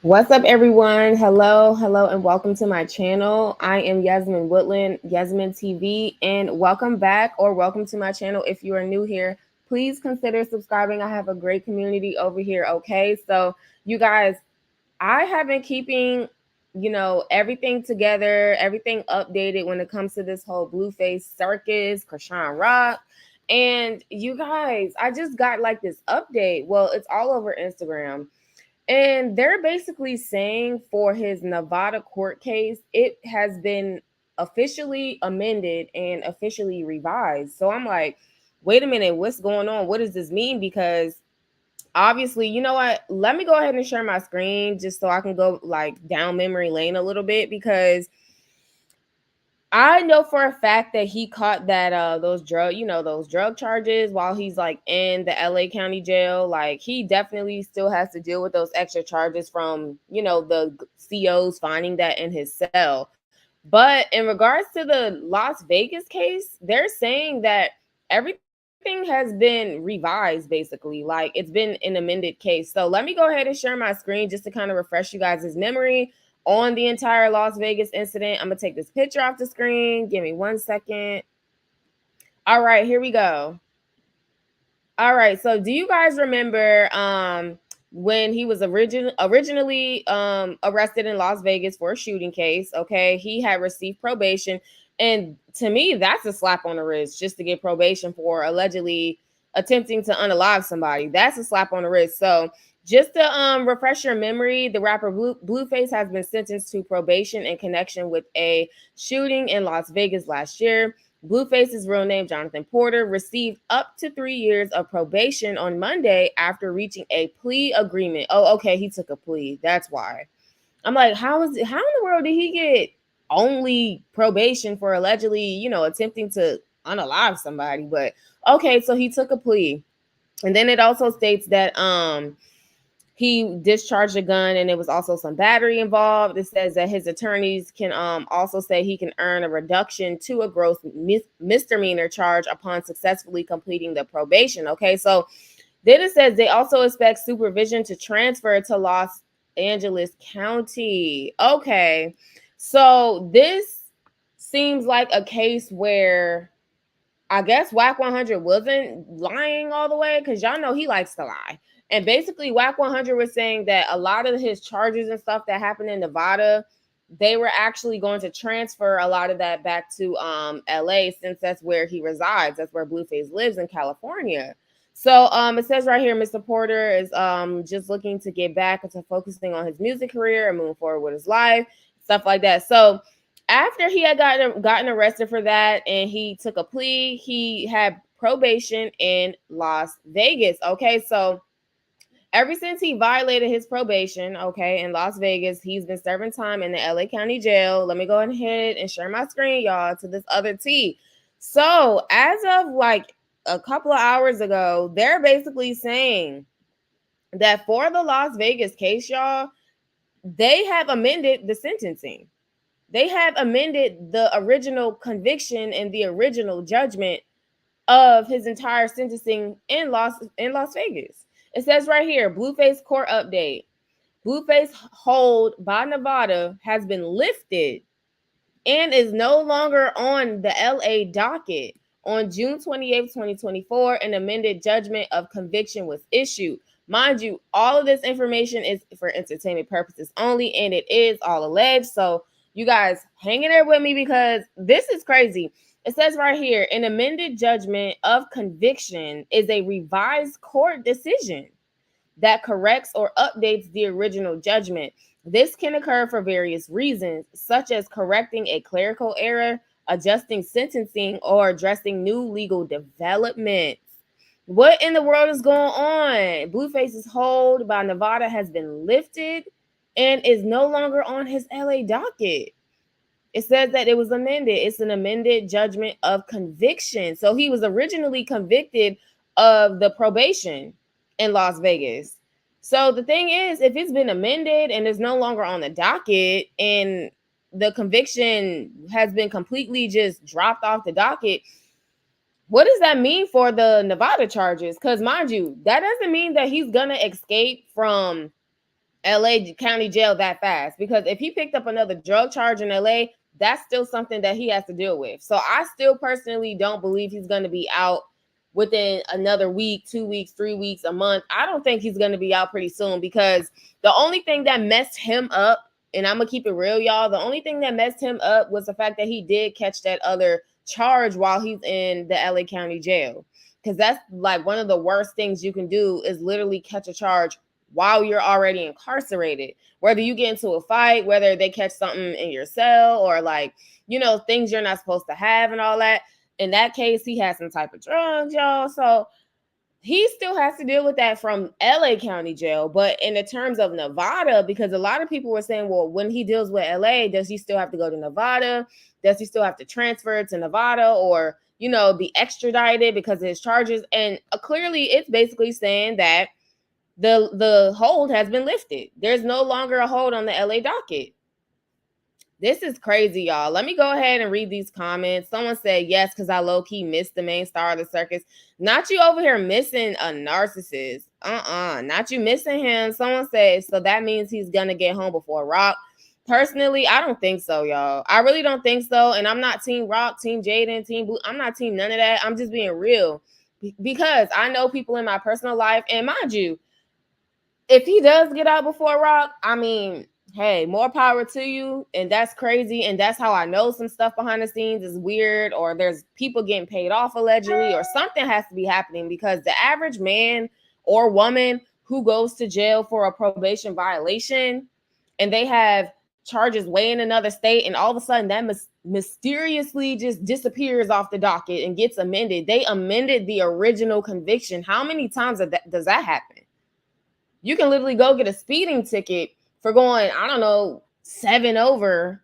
What's up, everyone? Hello, and welcome to my channel. I am Yasmin Woodland, Yasmin TV, and welcome back or welcome to my channel. If you are new here, please consider subscribing. I have a great community over here. Okay, so you guys, I have been keeping, everything together, everything updated when it comes to this whole Blueface Circus, Chrisean Rock. And you guys, I just got like this update. Well, it's all over Instagram. And they're basically saying for his Nevada court case, it has been officially amended and officially revised. So I'm like, wait a minute, what's going on? What does this mean? Because obviously, you know what? Let me go ahead and share my screen just so I can go like down memory lane a little bit because I know for a fact that he caught that those drug charges while he's like in the LA County jail. Like he definitely still has to deal with those extra charges from, the COs finding that in his cell. But in regards to the Las Vegas case, they're saying that everything has been revised basically. Like it's been an amended case. So let me go ahead and share my screen just to kind of refresh you guys' memory on the entire Las Vegas incident. I'm going to take this picture off the screen. Give me 1 second. All right, here we go. All right, so do you guys remember when he was originally arrested in Las Vegas for a shooting case? Okay, he had received probation, and to me, that's a slap on the wrist just to get probation for allegedly attempting to unalive somebody. That's a slap on the wrist. So just to refresh your memory, the rapper Blueface has been sentenced to probation in connection with a shooting in Las Vegas last year. Blueface's real name, Jonathan Porter, received up to 3 years of probation on Monday after reaching a plea agreement. Oh, okay, he took a plea. That's why. I'm like, how in the world did he get only probation for allegedly, attempting to unalive somebody? But okay, so he took a plea. And then it also states that he discharged a gun and there was also some battery involved. It says that his attorneys can also say he can earn a reduction to a gross misdemeanor charge upon successfully completing the probation. Okay, so then it says they also expect supervision to transfer to Los Angeles County. Okay, so this seems like a case where I guess Whack 100 wasn't lying all the way because y'all know he likes to lie. And basically, Whack 100 was saying that a lot of his charges and stuff that happened in Nevada, they were actually going to transfer a lot of that back to LA since that's where he resides. That's where Blueface lives in California. So it says right here, Mr. Porter is just looking to get back into focusing on his music career and moving forward with his life, stuff like that. So after he had gotten arrested for that and he took a plea, he had probation in Las Vegas. Okay, so ever since he violated his probation, okay, in Las Vegas, he's been serving time in the LA County jail. Let me go ahead and share my screen, y'all, to this other T. So as of like a couple of hours ago, they're basically saying that for the Las Vegas case, y'all, they have amended the sentencing. They have amended the original conviction and the original judgment of his entire sentencing in Las Vegas. It says right here, Blueface court update. Blueface hold by Nevada has been lifted and is no longer on the LA docket. On June 28, 2024, an amended judgment of conviction was issued. Mind you, all of this information is for entertainment purposes only, and it is all alleged. So you guys hang in there with me because this is crazy. It says right here, an amended judgment of conviction is a revised court decision that corrects or updates the original judgment. This can occur for various reasons, such as correcting a clerical error, adjusting sentencing, or addressing new legal developments. What in the world is going on? Blueface's hold by Nevada has been lifted and is no longer on his LA docket. It says that it was amended. It's an amended judgment of conviction. So he was originally convicted of the probation in Las Vegas. So the thing is, if it's been amended and is no longer on the docket and the conviction has been completely just dropped off the docket, what does that mean for the Nevada charges? Because mind you, that doesn't mean that he's going to escape from LA County Jail that fast, because if he picked up another drug charge in LA, that's still something that he has to deal with. So I still personally don't believe he's going to be out within another week, 2 weeks, 3 weeks, a month. I don't think he's going to be out pretty soon, because the only thing that messed him up, and I'm going to keep it real, y'all, the only thing that messed him up was the fact that he did catch that other charge while he's in the LA County Jail. Because that's like one of the worst things you can do, is literally catch a charge while you're already incarcerated. Whether you get into a fight, whether they catch something in your cell, or like, you know, things you're not supposed to have and all that. In that case, he has some type of drugs, y'all. So he still has to deal with that from LA County Jail. But in the terms of Nevada, because a lot of people were saying, well, when he deals with LA, does he still have to go to Nevada? Does he still have to transfer to Nevada, or, you know, be extradited because of his charges? And clearly it's basically saying that the hold has been lifted. There's no longer a hold on the LA docket. This is crazy, y'all. Let me go ahead and read these comments. Someone said, yes, because I low-key missed the main star of the circus. Not you over here missing a narcissist. Not you missing him. Someone said, so that means he's going to get home before Rock. Personally, I don't think so, y'all. I really don't think so. And I'm not Team Rock, Team Jaden, Team Blue. I'm not Team none of that. I'm just being real. Because I know people in my personal life. And mind you, if he does get out before Rock, I mean, hey, more power to you. And that's crazy. And that's how I know some stuff behind the scenes is weird, or there's people getting paid off allegedly, or something has to be happening, because the average man or woman who goes to jail for a probation violation and they have charges way in another state, and all of a sudden that mysteriously just disappears off the docket and gets amended. They amended the original conviction. How many times does that happen? You can literally go get a speeding ticket for going, I don't know, 7 over.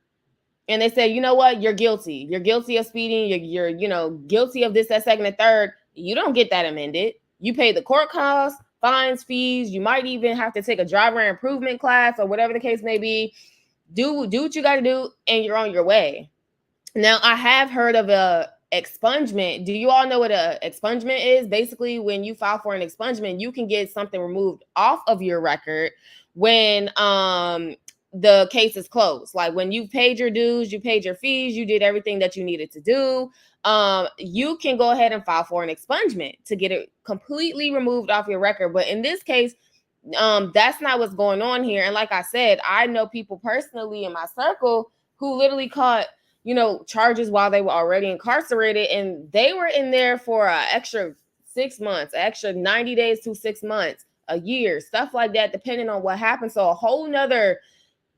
And they say, you know what? You're guilty. You're guilty of speeding. You're you know, guilty of this, that, second, and third. You don't get that amended. You pay the court costs, fines, fees. You might even have to take a driver improvement class, or whatever the case may be. Do what you got to do, and you're on your way. Now, I have heard of a expungement. Do you all know what a expungement is? Basically, when you file for an expungement, you can get something removed off of your record when the case is closed. Like when you paid your dues, you paid your fees, you did everything that you needed to do. You can go ahead and file for an expungement to get it completely removed off your record. But in this case, that's not what's going on here. And like I said, I know people personally in my circle who literally caught, you know, charges while they were already incarcerated, and they were in there for an extra 6 months, extra 90 days to 6 months, a year, stuff like that, depending on what happened. So a whole nother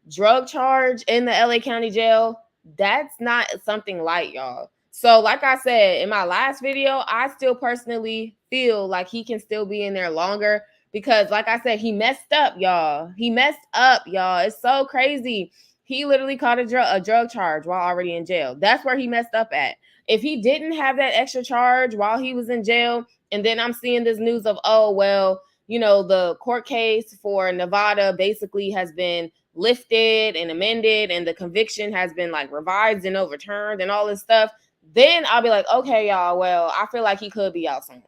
drug charge in the LA County Jail, that's not something light, y'all. So like I said in my last video, I still personally feel like he can still be in there longer, because like I said, he messed up, y'all. He messed up, y'all. It's so crazy. He literally caught a drug charge while already in jail. That's where he messed up at. If he didn't have that extra charge while he was in jail, and then I'm seeing this news of, oh, well, you know, the court case for Nevada basically has been lifted and amended, and the conviction has been like revised and overturned and all this stuff, then I'll be like, okay, y'all, well, I feel like he could be out soon.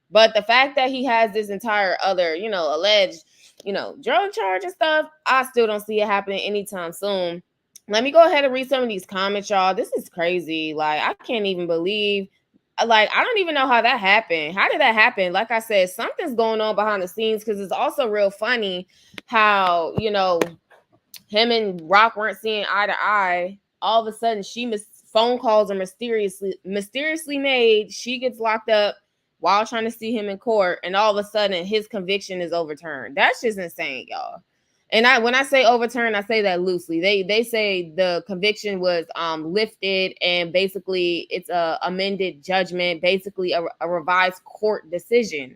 But the fact that he has this entire other, you know, alleged, you know, drug charge and stuff, I still don't see it happening anytime soon. Let me go ahead and read some of these comments, y'all. This is crazy. Like, I can't even believe, like, I don't even know how that happened. How did that happen? Like I said, something's going on behind the scenes, because it's also real funny how, you know, him and Rock weren't seeing eye to eye. All of a sudden, phone calls are mysteriously made. She gets locked up while trying to see him in court, and all of a sudden his conviction is overturned. That's just insane, y'all. And when I say overturned, I say that loosely. They say the conviction was lifted, and basically it's a amended judgment, basically a revised court decision.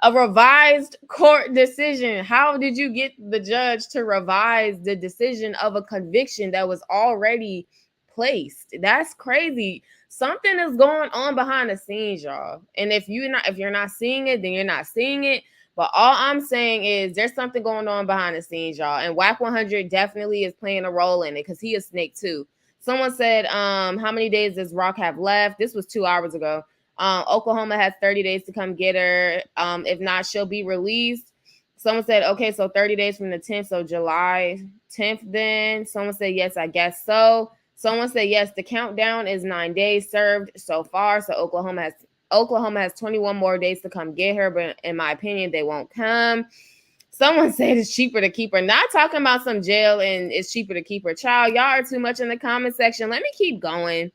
A revised court decision. How did you get the judge to revise the decision of a conviction that was already placed? That's crazy. Something is going on behind the scenes, y'all. And if you're not seeing it, then you're not seeing it. But all I'm saying is there's something going on behind the scenes, y'all. And Whack 100 definitely is playing a role in it, because he is snake too. Someone said, how many days does Rock have left? This was 2 hours ago. Oklahoma has 30 days to come get her. If not, she'll be released. Someone said, okay, so 30 days from the 10th, so July 10th then. Someone said, yes, I guess so. Someone said, yes, the countdown is 9 days served so far. So Oklahoma has 21 more days to come get her, but in my opinion, they won't come. Someone said it's cheaper to keep her. Not talking about some jail and it's cheaper to keep her. Child, y'all are too much in the comment section. Let me keep going.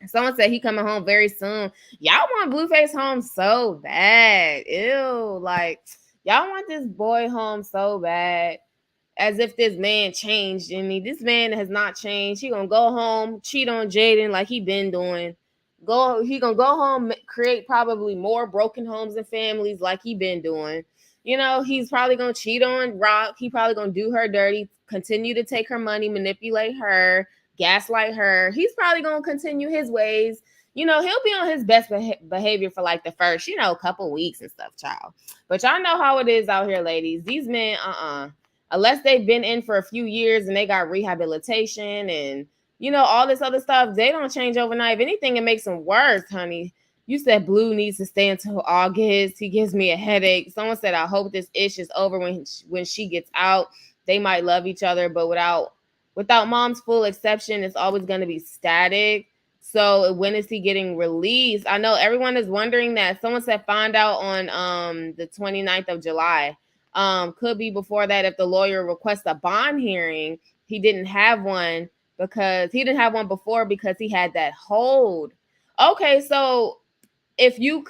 Someone said he coming home very soon. Y'all want Blueface home so bad. Ew, like y'all want this boy home so bad. As if this man changed any. This man has not changed. He gonna go home, cheat on Jaden like he been doing. He gonna go home, create probably more broken homes and families like he been doing. You know, he's probably gonna cheat on Rock. He probably gonna do her dirty, continue to take her money, manipulate her, gaslight her. He's probably gonna continue his ways. You know, he'll be on his best behavior for like the first, couple weeks and stuff, child. But y'all know how it is out here, ladies. These men, unless they've been in for a few years and they got rehabilitation and all this other stuff, they don't change overnight. If anything, it makes them worse, honey. You said Blue needs to stay until August. He gives me a headache. Someone said, I hope this ish is over when she gets out. They might love each other, but without mom's full exception, it's always going to be static. So when is he getting released? I know everyone is wondering that. Someone said find out on the 29th of July. Could be before that if the lawyer requests a bond hearing. He didn't have one before because he had that hold. Okay, so if you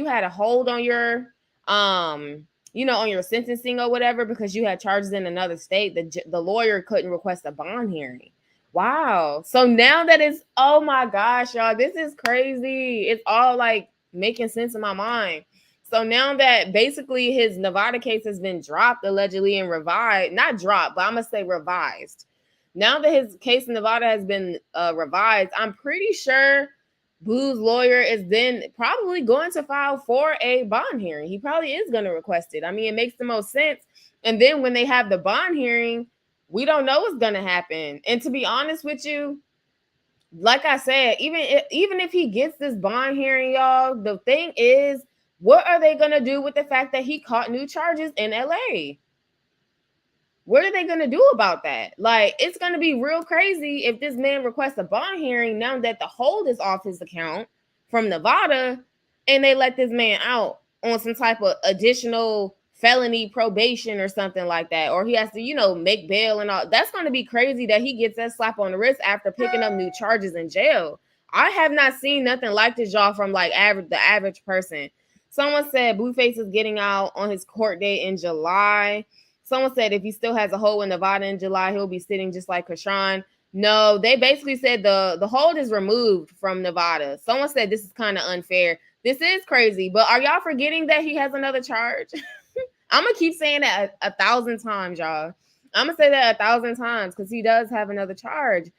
had a hold on your on your sentencing or whatever because you had charges in another state, the lawyer couldn't request a bond hearing. Wow. So now that oh my gosh, y'all, this is crazy. It's all like making sense in my mind. So now that basically his Nevada case has been dropped allegedly and revised, not dropped, but I'm going to say revised. Now that his case in Nevada has been revised, I'm pretty sure Blue's lawyer is then probably going to file for a bond hearing. He probably is going to request it. I mean, it makes the most sense. And then when they have the bond hearing, we don't know what's going to happen. And to be honest with you, like I said, even if he gets this bond hearing, y'all, the thing is, what are they going to do with the fact that he caught new charges in LA? What are they going to do about that? Like, it's going to be real crazy if this man requests a bond hearing now that the hold is off his account from Nevada and they let this man out on some type of additional felony probation or something like that. Or he has to, make bail and all. That's going to be crazy that he gets that slap on the wrist after picking up new charges in jail. I have not seen nothing like this, y'all, from like the average person. Someone said Blueface is getting out on his court date in July. Someone said if he still has a hold in Nevada in July, he'll be sitting just like Chrisean. No, they basically said the hold is removed from Nevada. Someone said this is kind of unfair. This is crazy, but are y'all forgetting that he has another charge? I'm going to keep saying that 1,000 times, y'all. I'm going to say that 1,000 times because he does have another charge.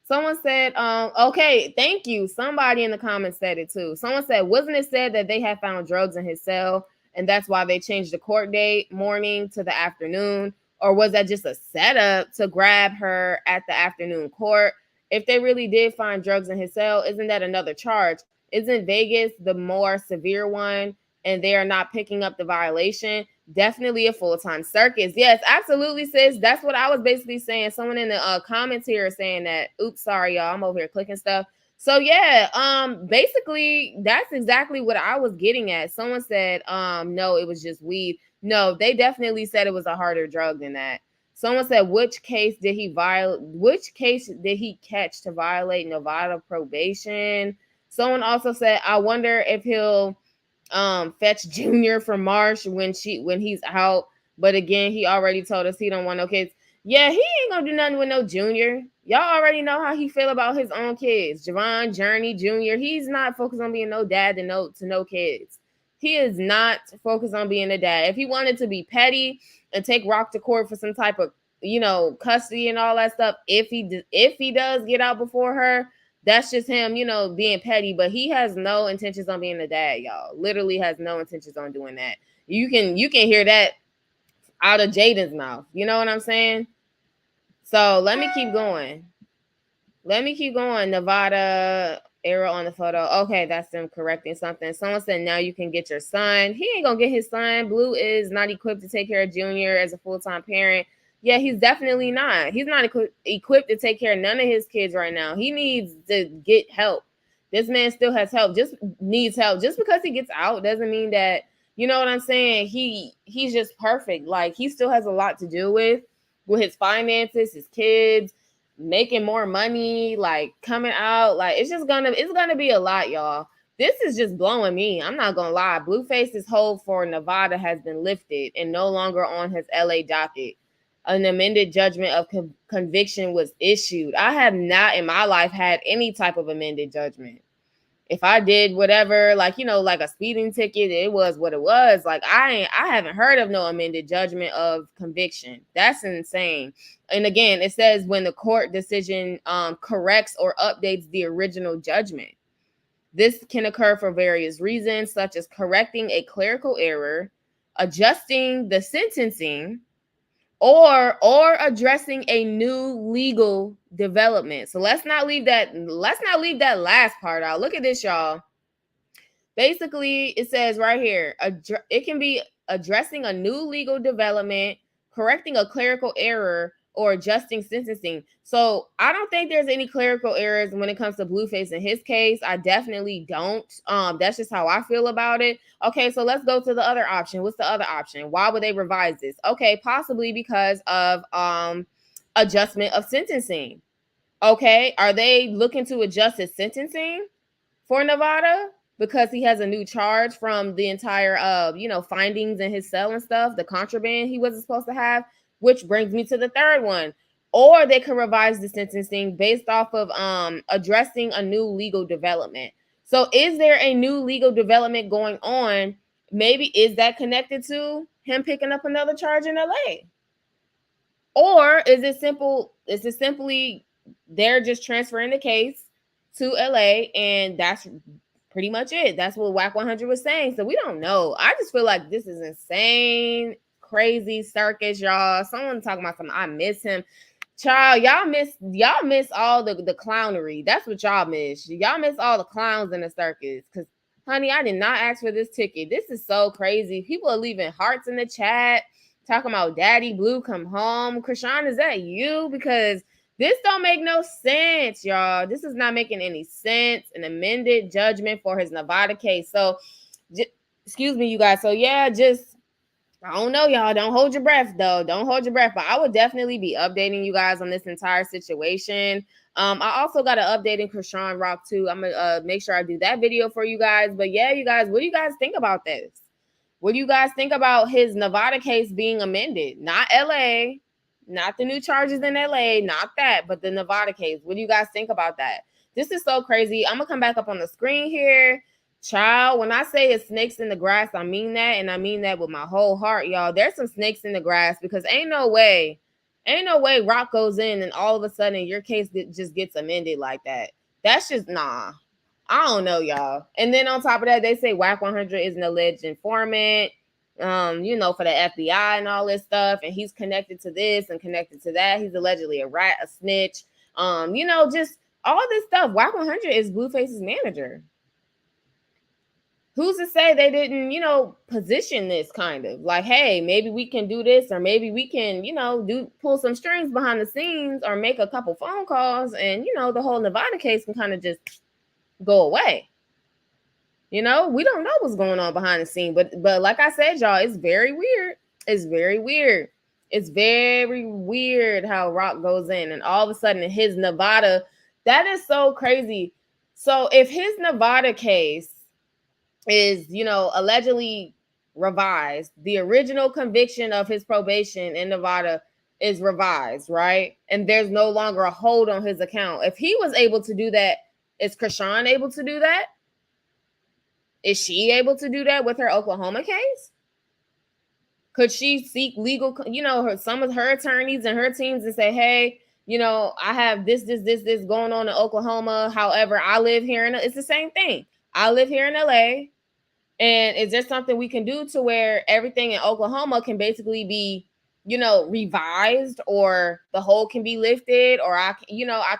Someone said, okay, thank you. Somebody in the comments said it too. Someone said, wasn't it said that they had found drugs in his cell and that's why they changed the court date morning to the afternoon? Or was that just a setup to grab her at the afternoon court? If they really did find drugs in his cell, isn't that another charge? Isn't Vegas the more severe one and they are not picking up the violation? Definitely a full-time circus. Yes, absolutely, sis. That's what I was basically saying. Someone in the comments here is saying that. Oops, sorry, y'all. I'm over here clicking stuff. So yeah, basically that's exactly what I was getting at. Someone said, no, it was just weed. No, they definitely said it was a harder drug than that. Someone said, which case did he catch to violate Nevada probation? Someone also said, I wonder if he'll fetch Junior from Marsh when he's out. But again, he already told us he don't want no kids. Yeah, he ain't gonna do nothing with no Junior. Y'all already know how he feel about his own kids. Javon, Journey, Junior. He's not focused on being no dad to no kids. He is not focused on being a dad. If he wanted to be petty and take Rock to court for some type of custody and all that stuff, if he does get out before her, that's just him, being petty. But he has no intentions on being a dad, y'all. Literally has no intentions on doing that. You can hear that out of Jaden's mouth. You know what I'm saying? So let me keep going. Nevada. Error on the photo. Okay, that's them correcting something. Someone said now you can get your son. He ain't gonna get his son. Blue is not equipped to take care of Junior as a full-time parent. Yeah, he's definitely not. He's not equipped to take care of none of his kids right now. He needs to get help. This man still has help. Just needs help. Just because he gets out doesn't mean that, you know what I'm saying? He's just perfect. Like, he still has a lot to do with his finances, his kids, making more money, like coming out. Like, it's gonna be a lot, y'all. This is just blowing me. I'm not gonna lie. Blueface's hold for Nevada has been lifted and no longer on his LA docket. An amended judgment of conviction was issued. I have not in my life had any type of amended judgment. If I did whatever, like, you know, like a speeding ticket, it was what it was. Like, I haven't heard of no amended judgment of conviction. That's insane. And again, it says when the court decision corrects or updates the original judgment. This can occur for various reasons, such as correcting a clerical error, adjusting the sentencing, or addressing a new legal development. So let's not leave that last part out. Look at this, y'all. Basically, it says right here, it can be addressing a new legal development, correcting a clerical error, or adjusting sentencing. So I don't think there's any clerical errors when it comes to Blueface in his case. I definitely don't. That's just how I feel about it. Okay, so let's go to the other option. What's the other option? Why would they revise this? Okay, possibly because of adjustment of sentencing. Okay, are they looking to adjust his sentencing for Nevada? Because he has a new charge from the entire findings in his cell and stuff, the contraband he wasn't supposed to have, which brings me to the third one. Or they could revise the sentencing based off of addressing a new legal development. So is there a new legal development going on? Maybe is that connected to him picking up another charge in LA? Or is it simply they're just transferring the case to LA and that's pretty much it. That's what WAC 100 was saying. So we don't know. I just feel like this is insane, crazy circus, y'all. Someone talking about something. I miss him. Child, y'all miss all the clownery. That's what y'all miss. Y'all miss all the clowns in the circus. Because, honey, I did not ask for this ticket. This is so crazy. People are leaving hearts in the chat, talking about Daddy Blue come home. Chrisean, is that you? Because this don't make no sense, y'all. This is not making any sense. An amended judgment for his Nevada case. So, excuse me, you guys. So, yeah, I don't know, y'all. Don't hold your breath, though. Don't hold your breath. But I would definitely be updating you guys on this entire situation. I also got an update in Chrisean Rock, too. I'm going to make sure I do that video for you guys. But, yeah, you guys, what do you guys think about this? What do you guys think about his Nevada case being amended? Not LA. Not the new charges in LA, not that, but the Nevada case. What do you guys think about that? This is so crazy. I'm going to come back up on the screen here. Child, when I say it's snakes in the grass, I mean that, and I mean that with my whole heart, y'all. There's some snakes in the grass because ain't no way Rock goes in and all of a sudden your case just gets amended like that. That's just, nah. I don't know, y'all. And then on top of that, they say WAC 100 is an alleged informant. For the FBI and all this stuff, and he's connected to this and connected to that. He's allegedly a rat, a snitch. Just all this stuff. WAC 100 is Blueface's manager. Who's to say they didn't, position this kind of like, hey, maybe we can do this, or maybe we can, pull some strings behind the scenes, or make a couple phone calls, and the whole Nevada case can kind of just go away. We don't know what's going on behind the scene, but like I said, y'all, it's very weird. It's very weird. It's very weird how Rock goes in and all of a sudden his Nevada, that is so crazy. So if his Nevada case is, allegedly revised, the original conviction of his probation in Nevada is revised, right? And there's no longer a hold on his account. If he was able to do that, is Chrisean able to do that? Is she able to do that with her Oklahoma case? Could she seek legal, some of her attorneys and her teams and say, hey, I have this going on in Oklahoma. However, I live here it's the same thing. I live here in LA. And is there something we can do to where everything in Oklahoma can basically be, revised, or the hold can be lifted, or I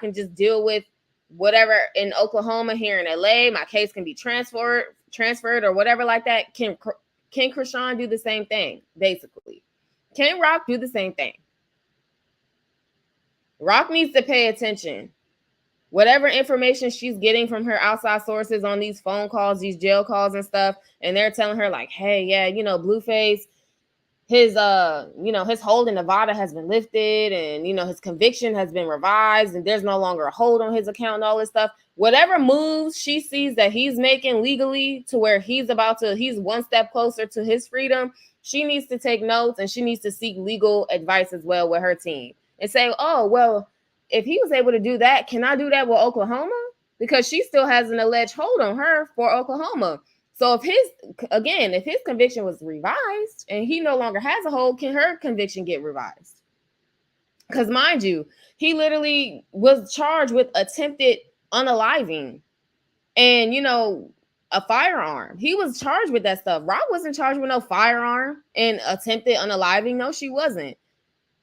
can just deal with whatever in Oklahoma, here in LA, my case can be transferred or whatever like that. Can Chrisean do the same thing? Basically, can Rock do the same thing? Rock needs to pay attention. Whatever information she's getting from her outside sources on these phone calls, these jail calls and stuff, and they're telling her like, hey, yeah, Blueface, his his hold in Nevada has been lifted, and his conviction has been revised, and there's no longer a hold on his account and all this stuff. Whatever moves she sees that he's making legally to where he's one step closer to his freedom, she needs to take notes, and she needs to seek legal advice as well with her team and say, oh, well, if he was able to do that, can I do that with Oklahoma? Because she still has an alleged hold on her for Oklahoma. So if his conviction was revised and he no longer has a hold, can her conviction get revised? Because mind you, he literally was charged with attempted unaliving and, a firearm. He was charged with that stuff. Rock wasn't charged with no firearm and attempted unaliving. No, she wasn't.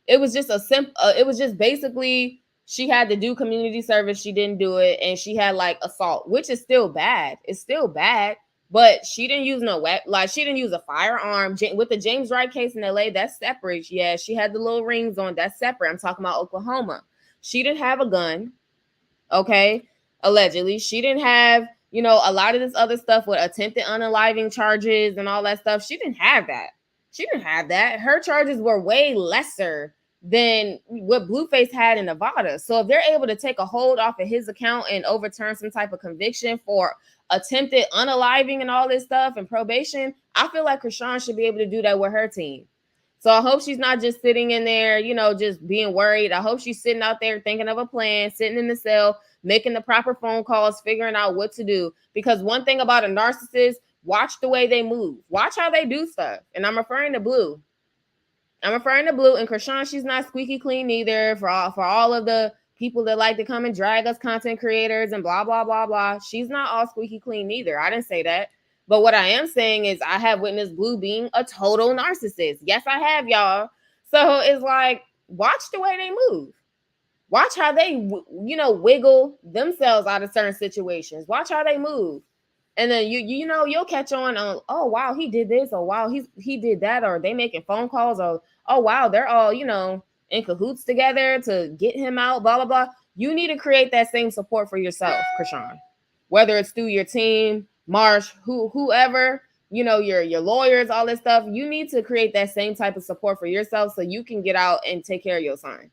It was just it was just basically she had to do community service. She didn't do it. And she had like assault, which is still bad. It's still bad. But she didn't use no weapon. Like, she didn't use a firearm. With the James Wright case in LA, that's separate. Yeah, she had the little rings on. That's separate. I'm talking about Oklahoma. She didn't have a gun. Okay. Allegedly. She didn't have, a lot of this other stuff with attempted unaliving charges and all that stuff. She didn't have that. She didn't have that. Her charges were way lesser than what Blueface had in Nevada. So if they're able to take a hold off of his account and overturn some type of conviction for attempted unaliving and all this stuff and probation, I feel like Chrisean should be able to do that with her team. So I hope she's not just sitting in there, just being worried. I hope she's sitting out there thinking of a plan, sitting in the cell, making the proper phone calls, figuring out what to do. Because one thing about a narcissist, watch the way they move. Watch how they do stuff. And I'm referring to Blue. And Chrisean, she's not squeaky clean either for all of the people that like to come and drag us content creators and blah, blah, blah, blah. She's not all squeaky clean either. I didn't say that. But what I am saying is I have witnessed Blue being a total narcissist. Yes, I have, y'all. So it's like, watch the way they move. Watch how they, wiggle themselves out of certain situations. Watch how they move. And then you'll catch on, oh, wow, he did this, or wow, he did that, or they making phone calls, or oh, wow, they're all, in cahoots together to get him out, blah, blah, blah. You need to create that same support for yourself, Chrisean. Whether it's through your team, Marsh, whoever, your lawyers, all this stuff. You need to create that same type of support for yourself so you can get out and take care of your son.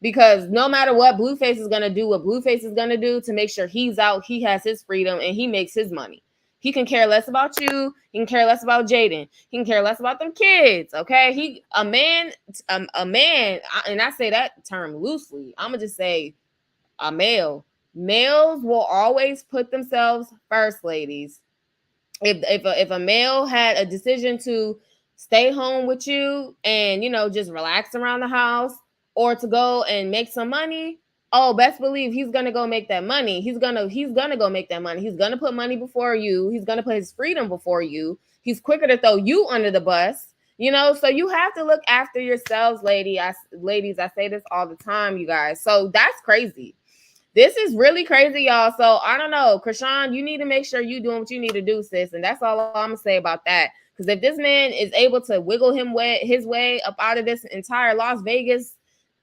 Because no matter what Blueface is going to do, what Blueface is going to do to make sure he's out, he has his freedom, and he makes his money. He can care less about you. He can care less about Jaden. He can care less about them kids, okay? A man, and I say that term loosely. I'm going to just say a male. Males will always put themselves first, ladies. If a male had a decision to stay home with you and, just relax around the house, or to go and make some money, oh, best believe he's gonna go make that money. He's gonna go make that money. He's gonna put money before you. He's gonna put his freedom before you. He's quicker to throw you under the bus. So you have to look after yourselves, ladies. I say this all the time, you guys. So that's crazy. This is really crazy, y'all. So I don't know, Chrisean, you need to make sure you're doing what you need to do, sis. And that's all I'm gonna say about that. Because if this man is able to wiggle his way up out of this entire Las Vegas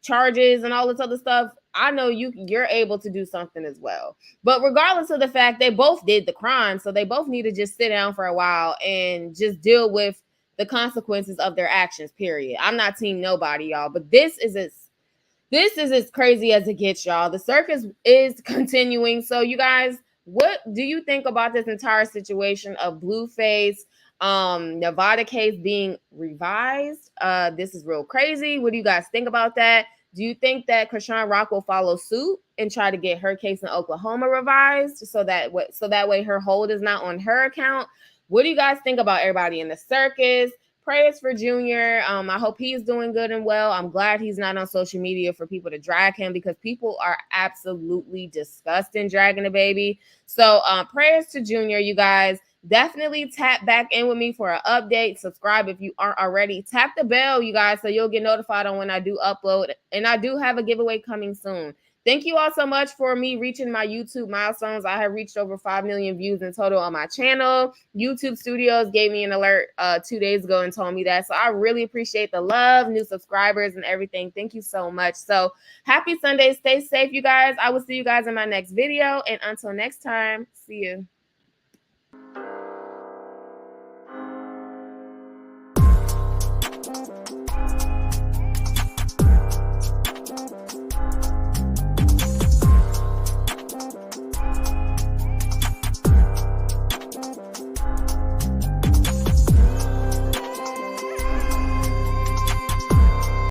charges and all this other stuff, I know you're able to do something as well. But regardless of the fact, they both did the crime, so they both need to just sit down for a while and just deal with the consequences of their actions, period. I'm not team nobody, y'all, but this is as crazy as it gets, y'all. The circus is continuing. So you guys, what do you think about this entire situation of Blueface, Nevada case being revised? This is real crazy. What do you guys think about that? Do you think that Chrisean Rock will follow suit and try to get her case in Oklahoma revised so that way her hold is not on her account? What do you guys think about everybody in the circus? Prayers for Junior. I hope he's doing good and well. I'm glad he's not on social media for people to drag him, because people are absolutely disgusting dragging the baby. So prayers to Junior, you guys. Definitely tap back in with me for an update. Subscribe if you aren't already. Tap the bell, you guys, so you'll get notified on when I do upload. And I do have a giveaway coming soon. Thank you all so much for me reaching my YouTube milestones. I have reached over 5 million views in total on my channel. YouTube Studios gave me an alert 2 days ago and told me that. So I really appreciate the love, new subscribers, and everything. Thank you so much. So happy Sunday. Stay safe, you guys. I will see you guys in my next video. And until next time, see you.